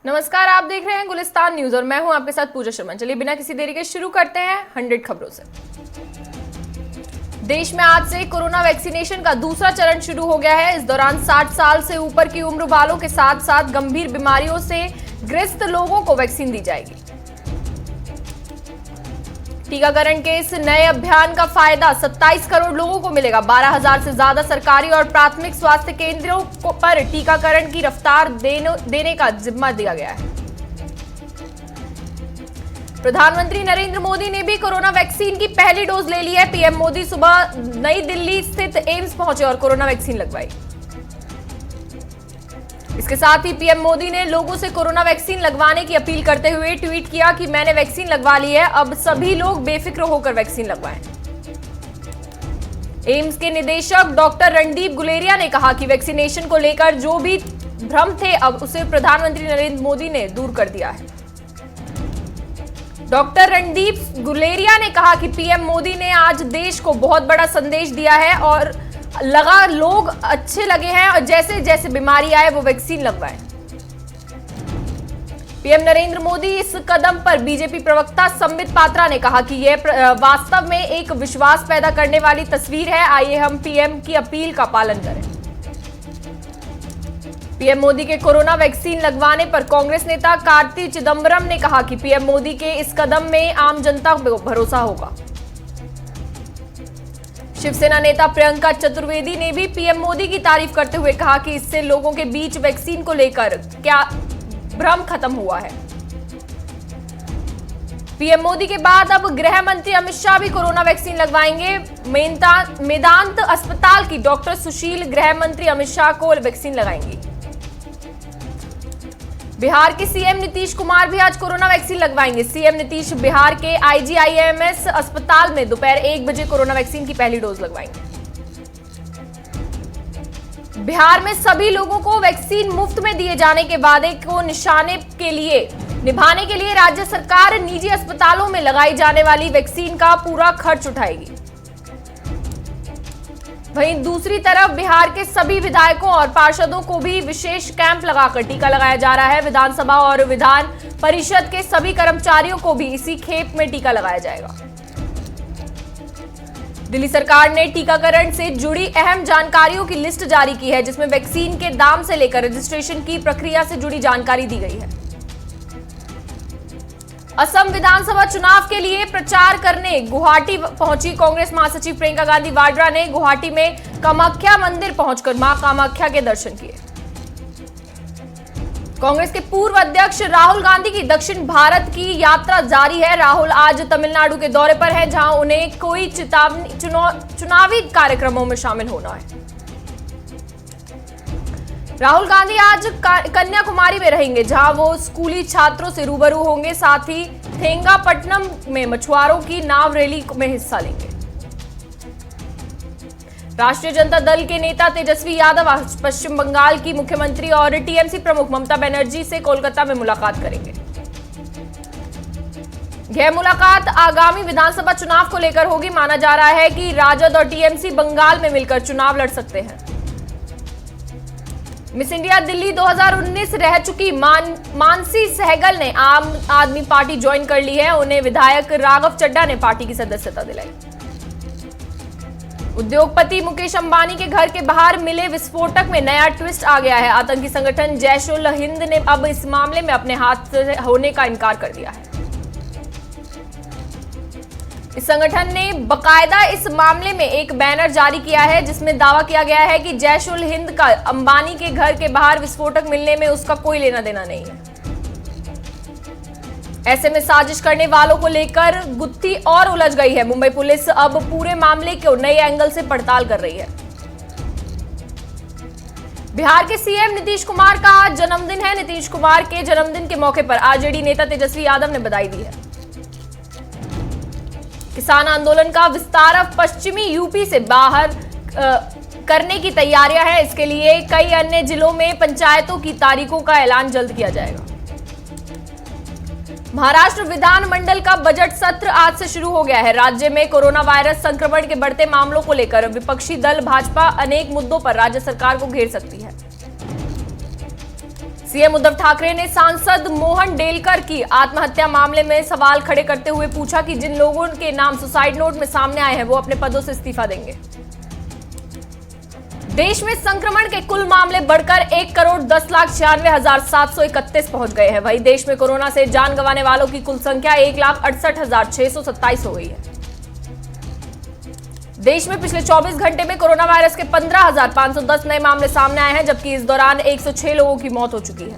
नमस्कार, आप देख रहे हैं गुलिस्तान न्यूज और मैं हूं आपके साथ पूजा शर्मा। चलिए बिना किसी देरी के शुरू करते हैं 100 खबरों से। देश में आज से कोरोना वैक्सीनेशन का दूसरा चरण शुरू हो गया है। इस दौरान 60 साल से ऊपर की उम्र वालों के साथ साथ गंभीर बीमारियों से ग्रस्त लोगों को वैक्सीन दी जाएगी। टीकाकरण के इस नए अभियान का फायदा 27 करोड़ लोगों को मिलेगा। 12,000 से ज्यादा सरकारी और प्राथमिक स्वास्थ्य केंद्रों पर टीकाकरण की रफ्तार देने का जिम्मा दिया गया है। प्रधानमंत्री नरेंद्र मोदी ने भी कोरोना वैक्सीन की पहली डोज ले ली है। पीएम मोदी सुबह नई दिल्ली स्थित एम्स पहुंचे और कोरोना वैक्सीन लगवाई। इसके साथ ही पीएम मोदी ने लोगों से कोरोना वैक्सीन लगवाने की अपील करते हुए ट्वीट किया कि मैंने वैक्सीन लगवा ली है, अब सभी लोग बेफिक्र होकर वैक्सीन लगवाएं। एम्स के निदेशक डॉक्टर रणदीप गुलेरिया ने कहा कि वैक्सीनेशन को लेकर जो भी भ्रम थे अब उसे प्रधानमंत्री नरेंद्र मोदी ने दूर कर दिया है। डॉक्टर रणदीप गुलेरिया ने कहा कि पीएम मोदी ने आज देश को बहुत बड़ा संदेश दिया है और लोग अच्छे लगे हैं और जैसे जैसे बीमारी आए वो वैक्सीन लगवाएं। पीएम नरेंद्र मोदी इस कदम पर बीजेपी प्रवक्ता संबित पात्रा ने कहा कि यह वास्तव में एक विश्वास पैदा करने वाली तस्वीर है। आइए हम पीएम की अपील का पालन करें। पीएम मोदी के कोरोना वैक्सीन लगवाने पर कांग्रेस नेता कार्ति चिदंबरम ने कहा कि पीएम मोदी के इस कदम में आम जनता को भरोसा होगा। शिवसेना नेता प्रियंका चतुर्वेदी ने भी पीएम मोदी की तारीफ करते हुए कहा कि इससे लोगों के बीच वैक्सीन को लेकर क्या भ्रम खत्म हुआ है। पीएम मोदी के बाद अब गृह मंत्री अमित शाह भी कोरोना वैक्सीन लगवाएंगे। मेदांत अस्पताल की डॉक्टर सुशील गृह मंत्री अमित शाह को वैक्सीन लगाएंगी। बिहार के सीएम नीतीश कुमार भी आज कोरोना वैक्सीन लगवाएंगे। सीएम नीतीश बिहार के आईजीआईएमएस अस्पताल में दोपहर 1 बजे कोरोना वैक्सीन की पहली डोज लगवाएंगे। बिहार में सभी लोगों को वैक्सीन मुफ्त में दिए जाने के वादे को निभाने के लिए राज्य सरकार निजी अस्पतालों में लगाई जाने वाली वैक्सीन का पूरा खर्च उठाएगी। वहीं दूसरी तरफ बिहार के सभी विधायकों और पार्षदों को भी विशेष कैंप लगाकर टीका लगाया जा रहा है। विधानसभा और विधान परिषद के सभी कर्मचारियों को भी इसी खेप में टीका लगाया जाएगा। दिल्ली सरकार ने टीकाकरण से जुड़ी अहम जानकारियों की लिस्ट जारी की है, जिसमें वैक्सीन के दाम से लेकर रजिस्ट्रेशन की प्रक्रिया से जुड़ी जानकारी दी गई है। असम विधानसभा चुनाव के लिए प्रचार करने गुवाहाटी पहुंची कांग्रेस महासचिव प्रियंका गांधी वाड्रा ने गुवाहाटी में कामाख्या मंदिर पहुंचकर मां कामाख्या के दर्शन किए। कांग्रेस के पूर्व अध्यक्ष राहुल गांधी की दक्षिण भारत की यात्रा जारी है। राहुल आज तमिलनाडु के दौरे पर हैं, जहां उन्हें कोई चुनावी कार्यक्रमों में शामिल होना है। राहुल गांधी आज कन्याकुमारी में रहेंगे, जहां वो स्कूली छात्रों से रूबरू होंगे। साथ ही थेंगापट्टनम में मछुआरों की नाव रैली में हिस्सा लेंगे। राष्ट्रीय जनता दल के नेता तेजस्वी यादव आज पश्चिम बंगाल की मुख्यमंत्री और टीएमसी प्रमुख ममता बनर्जी से कोलकाता में मुलाकात करेंगे। यह मुलाकात आगामी विधानसभा चुनाव को लेकर होगी। माना जा रहा है कि राजद और टीएमसी बंगाल में मिलकर चुनाव लड़ सकते हैं। मिस इंडिया दिल्ली 2019 रह चुकी मानसी सहगल ने आम आदमी पार्टी ज्वाइन कर ली है। उन्हें विधायक राघव चड्ढा ने पार्टी की सदस्यता दिलाई। उद्योगपति मुकेश अंबानी के घर के बाहर मिले विस्फोटक में नया ट्विस्ट आ गया है। आतंकी संगठन जैश-उल-हिंद ने अब इस मामले में अपने हाथ होने का इनकार कर दिया है। इस संगठन ने बकायदा इस मामले में एक बैनर जारी किया है, जिसमें दावा किया गया है कि जैश-उल-हिंद का अंबानी के घर के बाहर विस्फोटक मिलने में उसका कोई लेना देना नहीं है। ऐसे में साजिश करने वालों को लेकर गुत्थी और उलझ गई है। मुंबई पुलिस अब पूरे मामले को नए एंगल से पड़ताल कर रही है। बिहार के सीएम नीतीश कुमार का आज जन्मदिन है। नीतीश कुमार के जन्मदिन के मौके पर आरजेडी नेता तेजस्वी यादव ने बधाई दी है। किसान आंदोलन का विस्तार अब पश्चिमी यूपी से बाहर करने की तैयारियां हैं। इसके लिए कई अन्य जिलों में पंचायतों की तारीखों का ऐलान जल्द किया जाएगा। महाराष्ट्र विधानमंडल का बजट सत्र आज से शुरू हो गया है। राज्य में कोरोना वायरस संक्रमण के बढ़ते मामलों को लेकर विपक्षी दल भाजपा अनेक मुद्दों पर राज्य सरकार को घेर सकती है। सीएम उद्धव ठाकरे ने सांसद मोहन डेलकर की आत्महत्या मामले में सवाल खड़े करते हुए पूछा कि जिन लोगों के नाम सुसाइड नोट में सामने आए हैं वो अपने पदों से इस्तीफा देंगे। देश में संक्रमण के कुल मामले बढ़कर 1,10,96,731 पहुंच गए हैं। वहीं देश में कोरोना से जान गंवाने वालों की कुल संख्या 1,68,627 हो गई है। देश में पिछले 24 घंटे में कोरोना वायरस के 15,510 नए मामले सामने आए हैं, जबकि इस दौरान 106 लोगों की मौत हो चुकी है।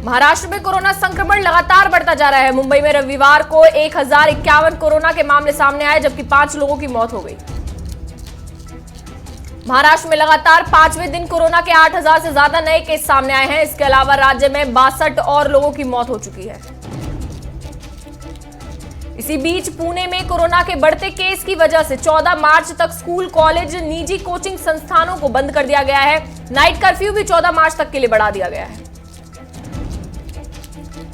महाराष्ट्र में कोरोना संक्रमण लगातार बढ़ता जा रहा है। मुंबई में रविवार को 1,051 कोरोना के मामले सामने आए, जबकि 5 लोगों की मौत हो गई। महाराष्ट्र में लगातार 5वें दिन कोरोना के 8,000 से ज्यादा नए केस सामने आए हैं। इसके अलावा राज्य में 62 और लोगों की मौत हो चुकी है। इसी बीच पुणे में कोरोना के बढ़ते केस की वजह से 14 मार्च तक स्कूल, कॉलेज, निजी कोचिंग संस्थानों को बंद कर दिया गया है। नाइट कर्फ्यू भी 14 मार्च तक के लिए बढ़ा दिया गया है।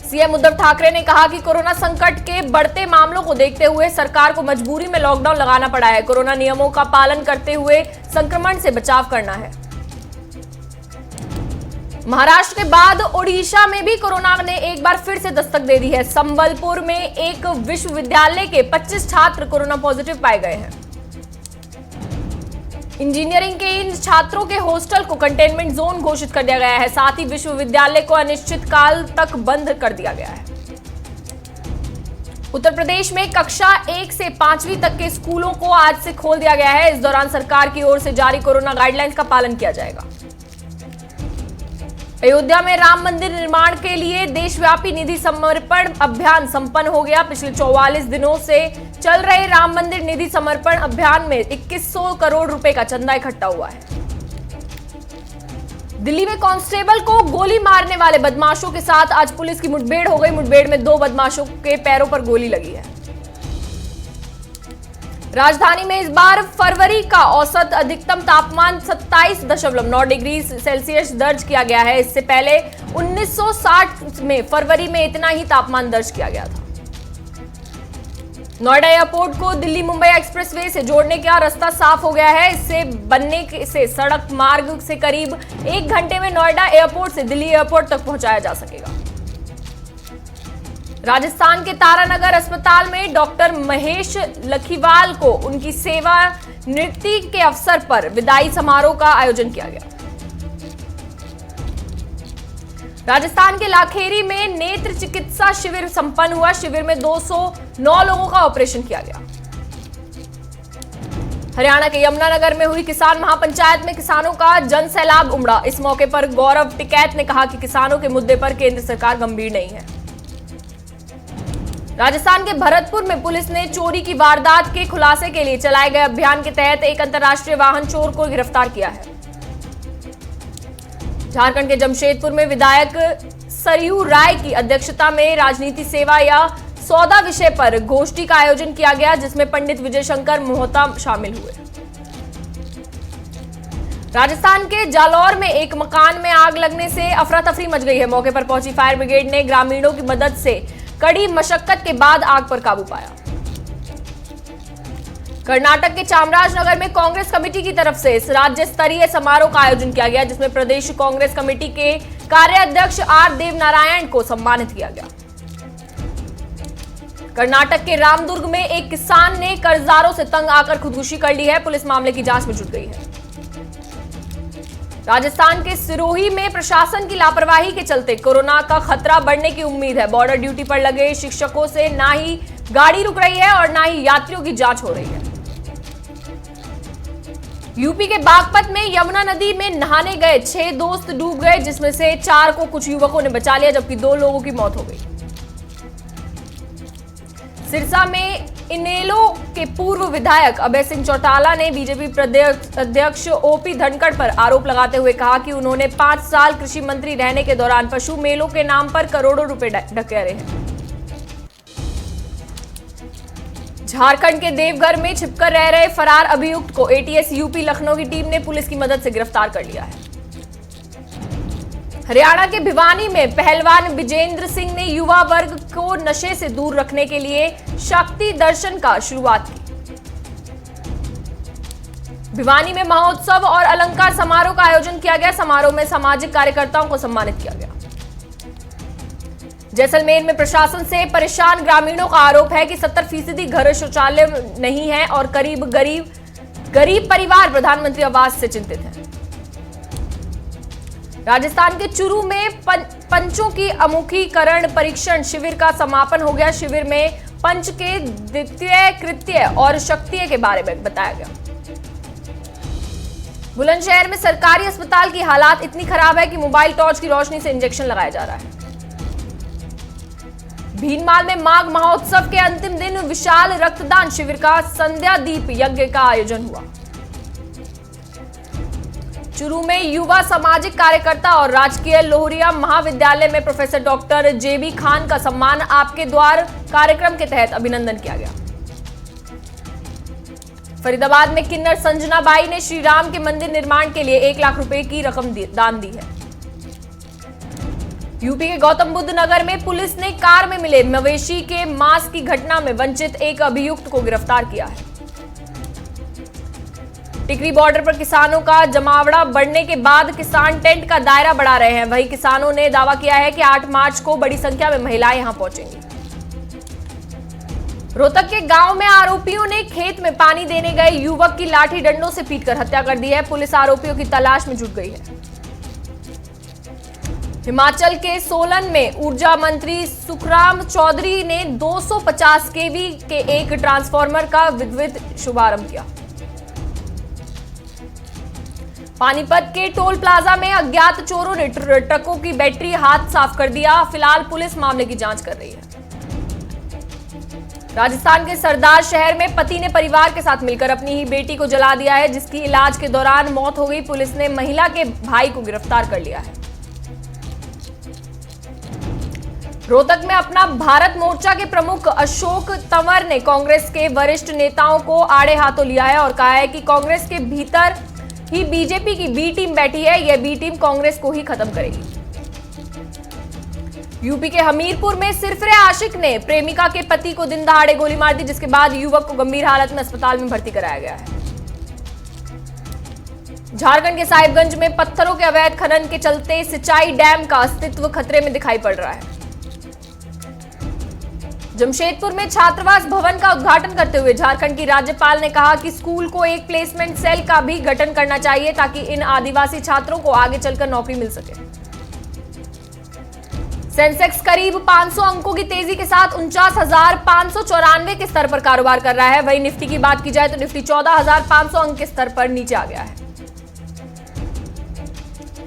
सीएम उद्धव ठाकरे ने कहा कि कोरोना संकट के बढ़ते मामलों को देखते हुए सरकार को मजबूरी में लॉकडाउन लगाना पड़ा है। कोरोना नियमों का पालन करते हुए संक्रमण से बचाव करना है। महाराष्ट्र के बाद ओडिशा में भी कोरोना ने एक बार फिर से दस्तक दे दी है। संबलपुर में एक विश्वविद्यालय के 25 छात्र कोरोना पॉजिटिव पाए गए हैं। इंजीनियरिंग के इन छात्रों के हॉस्टल को कंटेनमेंट जोन घोषित कर दिया गया है। साथ ही विश्वविद्यालय को अनिश्चित काल तक बंद कर दिया गया है। उत्तर प्रदेश में कक्षा 1 से 5वीं तक के स्कूलों को आज से खोल दिया गया है। इस दौरान सरकार की ओर से जारी कोरोना गाइडलाइंस का पालन किया जाएगा। अयोध्या में राम मंदिर निर्माण के लिए देशव्यापी निधि समर्पण अभियान संपन्न हो गया। पिछले 44 दिनों से चल रहे राम मंदिर निधि समर्पण अभियान में 2100 करोड़ रुपए का चंदा इकट्ठा हुआ है। दिल्ली में कांस्टेबल को गोली मारने वाले बदमाशों के साथ आज पुलिस की मुठभेड़ हो गई। मुठभेड़ में 2 बदमाशों के पैरों पर गोली लगी है। राजधानी में इस बार फरवरी का औसत अधिकतम तापमान 27.9 डिग्री सेल्सियस दर्ज किया गया है। इससे पहले 1960 में फरवरी में इतना ही तापमान दर्ज किया गया था। नोएडा एयरपोर्ट को दिल्ली मुंबई एक्सप्रेसवे से जोड़ने का रास्ता साफ हो गया है। इससे बनने से सड़क मार्ग से करीब 1 घंटे में नोएडा एयरपोर्ट से दिल्ली एयरपोर्ट तक पहुंचाया जा सकेगा। राजस्थान के तारानगर अस्पताल में डॉक्टर महेश लखीवाल को उनकी सेवा निवृत्ति के अवसर पर विदाई समारोह का आयोजन किया गया। राजस्थान के लाखेरी में नेत्र चिकित्सा शिविर संपन्न हुआ। शिविर में 209 लोगों का ऑपरेशन किया गया। हरियाणा के यमुनानगर में हुई किसान महापंचायत में किसानों का जन सैलाब उमड़ा। इस मौके पर गौरव टिकैत ने कहा कि किसानों के मुद्दे पर केंद्र सरकार गंभीर नहीं है। राजस्थान के भरतपुर में पुलिस ने चोरी की वारदात के खुलासे के लिए चलाए गए अभियान के तहत एक अंतर्राष्ट्रीय वाहन चोर को गिरफ्तार किया है। झारखंड के जमशेदपुर में विधायक सरयू राय की अध्यक्षता में राजनीति सेवा या सौदा विषय पर गोष्ठी का आयोजन किया गया, जिसमें पंडित विजय शंकर मोहता शामिल हुए। राजस्थान के जालौर में एक मकान में आग लगने से अफरा तफरी मच गई है। मौके पर पहुंची फायर ब्रिगेड ने ग्रामीणों की मदद से कड़ी मशक्कत के बाद आग पर काबू पाया। कर्नाटक के चामराजनगर में कांग्रेस कमेटी की तरफ से इस राज्य स्तरीय समारोह का आयोजन किया गया, जिसमें प्रदेश कांग्रेस कमेटी के कार्याध्यक्ष आर देवनारायण को सम्मानित किया गया। कर्नाटक के रामदुर्ग में एक किसान ने कर्जदारों से तंग आकर खुदकुशी कर ली है। पुलिस मामले की जांच में जुट गई है। राजस्थान के सिरोही में प्रशासन की लापरवाही के चलते कोरोना का खतरा बढ़ने की उम्मीद है। बॉर्डर ड्यूटी पर लगे शिक्षकों से ना ही गाड़ी रुक रही है और ना ही यात्रियों की जांच हो रही है। यूपी के बागपत में यमुना नदी में नहाने गए 6 दोस्त डूब गए, जिसमें से 4 को कुछ युवकों ने बचा लिया, जबकि 2 लोगों की मौत हो गई। सिरसा में इनेलो के पूर्व विधायक अभय सिंह चौटाला ने बीजेपी प्रदेश अध्यक्ष ओपी धनखड़ पर आरोप लगाते हुए कहा कि उन्होंने 5 साल कृषि मंत्री रहने के दौरान पशु मेलों के नाम पर करोड़ों रुपए डकेरे हैं। झारखंड के देवघर में छिपकर रह रहे फरार अभियुक्त को एटीएस यूपी लखनऊ की टीम ने पुलिस की मदद से गिरफ्तार कर लिया है। हरियाणा के भिवानी में पहलवान विजेंद्र सिंह ने युवा वर्ग को नशे से दूर रखने के लिए शक्ति दर्शन का शुरुआत की। भिवानी में महोत्सव और अलंकार समारोह का आयोजन किया गया। समारोह में सामाजिक कार्यकर्ताओं को सम्मानित किया गया। जैसलमेर में प्रशासन से परेशान ग्रामीणों का आरोप है कि 70% घर शौचालय नहीं है और करीब गरीब परिवार प्रधानमंत्री आवास से चिंतित हैं। राजस्थान के चूरू में पंचों की अमुखीकरण परीक्षण शिविर का समापन हो गया। शिविर में पंच के द्वितीय कृत्य और शक्तिय के बारे में बताया गया। बुलंदशहर में सरकारी अस्पताल की हालात इतनी खराब है कि मोबाइल टॉर्च की रोशनी से इंजेक्शन लगाया जा रहा है। भीनमाल में माघ महोत्सव के अंतिम दिन विशाल रक्तदान शिविर का संध्या दीप यज्ञ का आयोजन हुआ। चूरू में युवा सामाजिक कार्यकर्ता और राजकीय लोहरिया महाविद्यालय में प्रोफेसर डॉक्टर जेबी खान का सम्मान आपके द्वार कार्यक्रम के तहत अभिनंदन किया गया। फरीदाबाद में किन्नर संजना बाई ने श्री राम के मंदिर निर्माण के लिए 1 लाख रुपए की रकम दान दी है। यूपी के गौतम बुद्ध नगर में पुलिस ने कार में मिले मवेशी के मांस की घटना में वंचित एक अभियुक्त को गिरफ्तार किया है। टिकरी बॉर्डर पर किसानों का जमावड़ा बढ़ने के बाद किसान टेंट का दायरा बढ़ा रहे हैं। वहीं किसानों ने दावा किया है कि 8 मार्च को बड़ी संख्या में महिलाएं यहां पहुंचेंगी। रोहतक के गांव में आरोपियों ने खेत में पानी देने गए युवक की लाठी डंडों से पीटकर हत्या कर दी है। पुलिस आरोपियों की तलाश में जुट गई है। हिमाचल के सोलन में ऊर्जा मंत्री सुखराम चौधरी ने 250 केवी के एक ट्रांसफार्मर का विधिवत शुभारंभ किया। पानीपत के टोल प्लाजा में अज्ञात चोरों ने ट्रकों की बैटरी हाथ साफ कर दिया। फिलहाल पुलिस मामले की जांच कर रही है। राजस्थान के सरदार शहर में पति ने परिवार के साथ मिलकर अपनी ही बेटी को जला दिया है, जिसकी इलाज के दौरान मौत हो गई। पुलिस ने महिला के भाई को गिरफ्तार कर लिया है। रोहतक में अपना भारत मोर्चा के प्रमुख अशोक तंवर ने कांग्रेस के वरिष्ठ नेताओं को आड़े हाथों लिया है और कहा है कि कांग्रेस के भीतर ही बीजेपी की बी टीम बैठी है। यह बी टीम कांग्रेस को ही खत्म करेगी। यूपी के हमीरपुर में सिरफिरे आशिक ने प्रेमिका के पति को दिन दहाड़े गोली मार दी, जिसके बाद युवक को गंभीर हालत में अस्पताल में भर्ती कराया गया है। झारखंड के साहिबगंज में पत्थरों के अवैध खनन के चलते सिंचाई डैम का अस्तित्व खतरे में दिखाई पड़ रहा है। जमशेदपुर में छात्रावास भवन का उद्घाटन करते हुए झारखंड की राज्यपाल ने कहा कि स्कूल को एक प्लेसमेंट सेल का भी गठन करना चाहिए ताकि इन आदिवासी छात्रों को आगे चलकर नौकरी मिल सके। सेंसेक्स करीब 500 अंकों की तेजी के साथ 49,594 के स्तर पर कारोबार कर रहा है। वहीं निफ्टी की बात की जाए तो निफ्टी 14,500 अंक के स्तर पर नीचे आ गया है।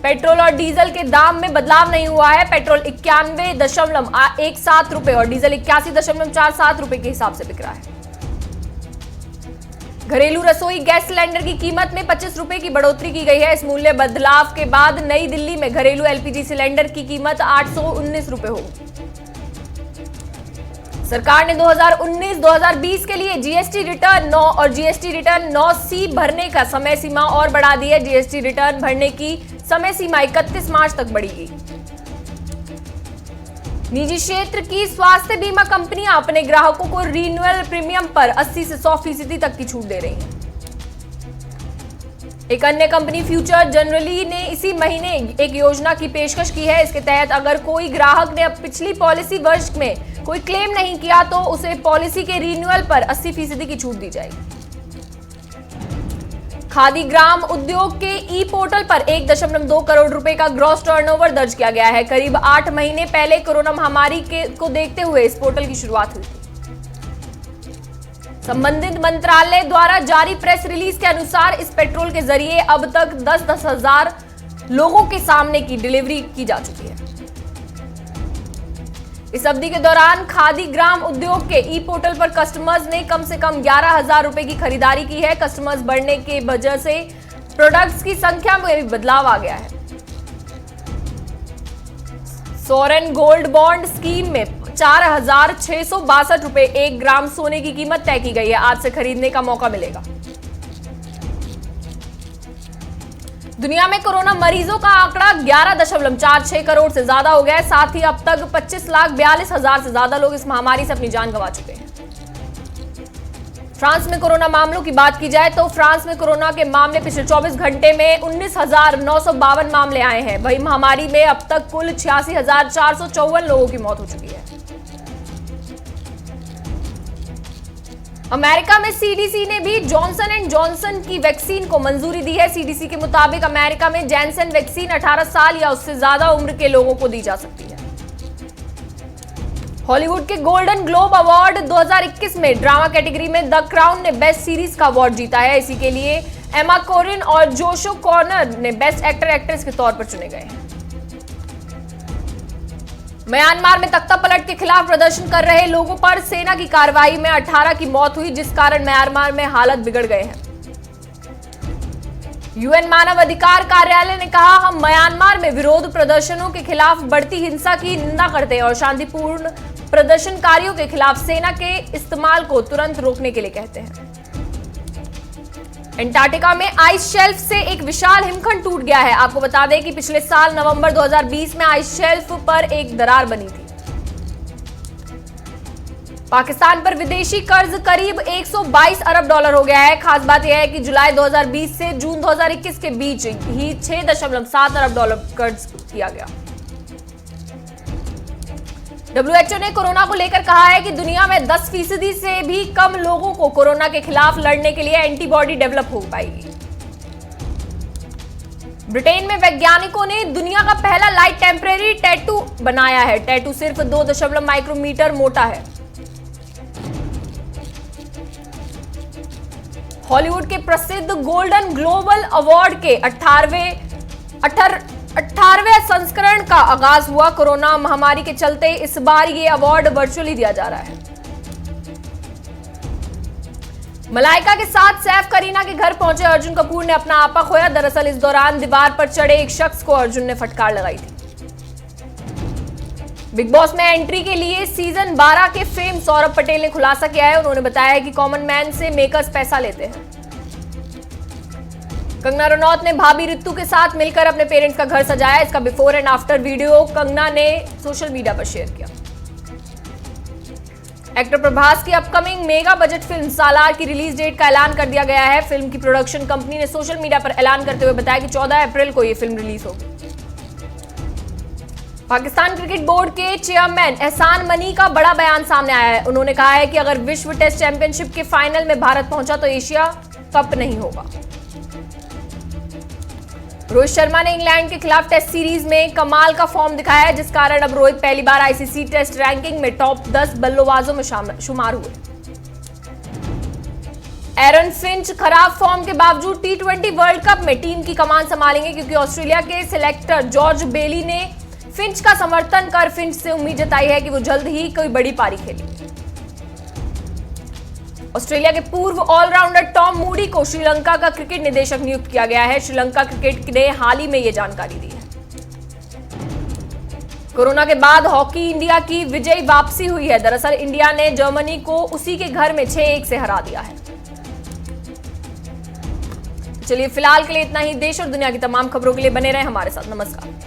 पेट्रोल और डीजल के दाम में बदलाव नहीं हुआ है। पेट्रोल 91.17 रुपए और डीजल 81.47 रुपए के हिसाब से बिक रहा है। घरेलू रसोई गैस सिलेंडर की कीमत में 25 रुपए की बढ़ोतरी की गई है। इस मूल्य बदलाव के बाद नई दिल्ली में घरेलू एलपीजी सिलेंडर की कीमत 819 रुपए होगी। सरकार ने 2019-2020 के लिए जीएसटी रिटर्न 9 और जीएसटी रिटर्न 9C भरने का समय सीमा और बढ़ा दी है। जीएसटी रिटर्न भरने की समय सीमा 31 मार्च तक बढ़ेगी। निजी क्षेत्र की स्वास्थ्य बीमा कंपनियां अपने ग्राहकों को रिन्यूअल प्रीमियम पर 80 से 100% तक की छूट दे रही हैं। एक अन्य कंपनी फ्यूचर जनरली ने इसी महीने एक योजना की पेशकश की है। इसके तहत अगर कोई ग्राहक ने अब पिछली पॉलिसी वर्ष में कोई क्लेम नहीं किया तो उसे पॉलिसी के रिन्यूअल पर 80% की छूट दी जाएगी। खादी ग्राम उद्योग के ई पोर्टल पर 1.2 करोड़ रुपए का ग्रॉस टर्नओवर दर्ज किया गया है। करीब 8 महीने पहले कोरोना महामारी को देखते हुए इस पोर्टल की शुरुआत हुई थी। संबंधित मंत्रालय द्वारा जारी प्रेस रिलीज के अनुसार इस पेट्रोल के जरिए अब तक 10-10 हजार लोगों के सामने की डिलीवरी की जा चुकी है। इस अवधि के दौरान खादी ग्राम उद्योग के ई पोर्टल पर कस्टमर्स ने कम से कम 11,000 रुपए की खरीदारी की है। कस्टमर्स बढ़ने के वजह से प्रोडक्ट्स की संख्या में भी बदलाव आ गया है। सोरेन गोल्ड बॉन्ड स्कीम में 4,662 रुपए 1 ग्राम सोने की कीमत तय की गई है। आज से खरीदने का मौका मिलेगा। दुनिया में कोरोना मरीजों का आंकड़ा 11.46 करोड़ से ज्यादा हो गया है। साथ ही अब तक 25,42,000 से ज्यादा लोग इस महामारी से अपनी जान गंवा चुके हैं। फ्रांस में कोरोना मामलों की बात की जाए तो फ्रांस में कोरोना के मामले पिछले 24 घंटे में 19,952 मामले आए हैं। वहीं महामारी में अब तक कुल 86,454 लोगों की मौत हो चुकी है। अमेरिका में सीडीसी ने भी जॉनसन एंड जॉनसन की वैक्सीन को मंजूरी दी है। सीडीसी के मुताबिक अमेरिका में जैनसन वैक्सीन 18 साल या उससे ज्यादा उम्र के लोगों को दी जा सकती है। हॉलीवुड के गोल्डन ग्लोब अवार्ड 2021 में ड्रामा कैटेगरी में द क्राउन ने बेस्ट सीरीज का अवार्ड जीता है। इसी के लिए एमा कोरिन और जोशो कॉर्नर ने बेस्ट एक्टर एक्ट्रेस के तौर पर चुने गए हैं। म्यांमार में तख्ता पलट के खिलाफ प्रदर्शन कर रहे लोगों पर सेना की कार्रवाई में 18 की मौत हुई, जिस कारण म्यांमार में हालत बिगड़ गए हैं। यूएन मानव अधिकार कार्यालय ने कहा, हम म्यांमार में विरोध प्रदर्शनों के खिलाफ बढ़ती हिंसा की निंदा करते हैं और शांतिपूर्ण प्रदर्शनकारियों के खिलाफ सेना के इस्तेमाल को तुरंत रोकने के लिए कहते हैं। अंटार्कटिका में आइस शेल्फ से एक विशाल हिमखंड टूट गया है। आपको बता दें कि पिछले साल नवंबर 2020 में आइस शेल्फ पर एक दरार बनी थी। पाकिस्तान पर विदेशी कर्ज करीब 122 अरब डॉलर हो गया है। खास बात यह है कि जुलाई 2020 से जून 2021 के बीच ही 6.7 अरब डॉलर कर्ज किया गया। WHO ने कोरोना को लेकर कहा है कि दुनिया में 10% से भी कम लोगों को कोरोना के खिलाफ लड़ने के लिए एंटीबॉडी डेवलप हो पाएगी। ब्रिटेन में वैज्ञानिकों ने दुनिया का पहला लाइट टेम्परेरी टैटू बनाया है। टैटू सिर्फ 2 माइक्रोमीटर मोटा है। हॉलीवुड के प्रसिद्ध गोल्डन ग्लोबल अवार्ड के 18वें संस्करण का आगाज हुआ। कोरोना महामारी के चलते इस बार ये अवार्ड वर्चुअली दिया जा रहा है। मलाइका के साथ सैफ करीना के घर पहुंचे अर्जुन कपूर ने अपना आपा खोया। दरअसल इस दौरान दीवार पर चढ़े एक शख्स को अर्जुन ने फटकार लगाई थी। बिग बॉस में एंट्री के लिए सीजन 12 के फेम सौरभ पटेल ने खुलासा किया है। उन्होंने बताया कि कॉमन मैन से मेकर्स पैसा लेते हैं। कंगना रनौत ने भाभी रितु के साथ मिलकर अपने पेरेंट्स का घर सजाया। इसका before and after video Kangana ने सोशल मीडिया पर शेयर किया। एक्टर प्रभास की अपकमिंग मेगा बजट फिल्म सालार की रिलीज डेट का ऐलान कर दिया गया है। फिल्म की प्रोडक्शन कंपनी ने सोशल मीडिया पर ऐलान करते हुए बताया कि 14 अप्रैल को यह फिल्म रिलीज होगी। पाकिस्तान क्रिकेट बोर्ड के चेयरमैन एहसान मनी का बड़ा बयान सामने आया है। उन्होंने कहा है कि अगर विश्व टेस्ट चैंपियनशिप के फाइनल में भारत पहुंचा तो एशिया कप नहीं होगा। रोहित शर्मा ने इंग्लैंड के खिलाफ टेस्ट सीरीज में कमाल का फॉर्म दिखाया है, जिस कारण अब रोहित पहली बार आईसीसी टेस्ट रैंकिंग में टॉप 10 बल्लेबाजों में शुमार हुए। एरन फिंच खराब फॉर्म के बावजूद टी20 वर्ल्ड कप में टीम की कमान संभालेंगे, क्योंकि ऑस्ट्रेलिया के सिलेक्टर जॉर्ज बेली ने फिंच का समर्थन कर फिंच से उम्मीद जताई है कि वो जल्द ही कोई बड़ी पारी खेलेंगे। ऑस्ट्रेलिया के पूर्व ऑलराउंडर टॉम मूडी को श्रीलंका का क्रिकेट निदेशक नियुक्त किया गया है। श्रीलंका क्रिकेट ने हाल ही में यह जानकारी दी है। कोरोना के बाद हॉकी इंडिया की विजयी वापसी हुई है। दरअसल इंडिया ने जर्मनी को उसी के घर में 6-1 से हरा दिया है। चलिए फिलहाल के लिए इतना ही। देश और दुनिया की तमाम खबरों के लिए बने रहें हमारे साथ। नमस्कार।